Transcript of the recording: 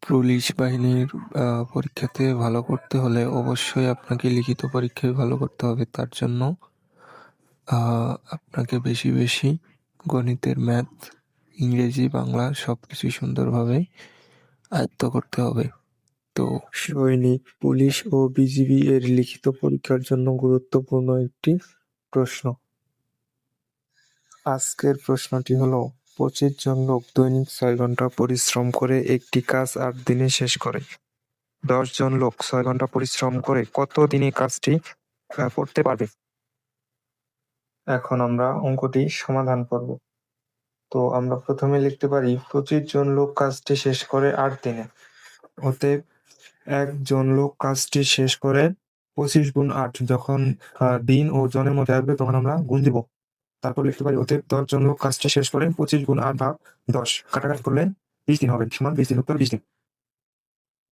Police বাহিনীর পরীক্ষাতে ভালো করতে হলে অবশ্যই আপনাকে লিখিত পরীক্ষায় ভালো করতে হবে। তার জন্য আপনাকে বেশি বেশি গণিতের ম্যাথ, ইংরেজি, বাংলা সবকিছুই সুন্দরভাবে আয়ত্ত করতে হবে। তো সৈনিক, পুলিশ ও বিজিবি এর লিখিত পরীক্ষার জন্য গুরুত্বপূর্ণ একটি প্রশ্ন। আজকের প্রশ্নটি হলো, 25 জন লোক দৈনিক 6 ঘন্টা পরিশ্রম করে একটি কাজ 8 দিনে শেষ করে। 10 জন লোক 6 ঘন্টা পরিশ্রম করে কত দিনে কাজটি করতে পারবে? এখন আমরা অঙ্কটি সমাধান করব। তো আমরা প্রথমে লিখতে পারি 25 জন লোক কাজটি শেষ করে 8 দিনে। অতএব একজন লোক কাজটি শেষ করে 25 গুণ 8, যখন দিন ও জনের মধ্যে আসবে তখন আমরা গুণ দিব। তারপর লিখতে পারি অতএব 10 জন লোক কাজটি শেষ করে 25 গুণ 8 ভাগ 10 কাটাকাটি করলে 20 দিন হবে, সমান 20 দিন, উত্তর 20 দিন।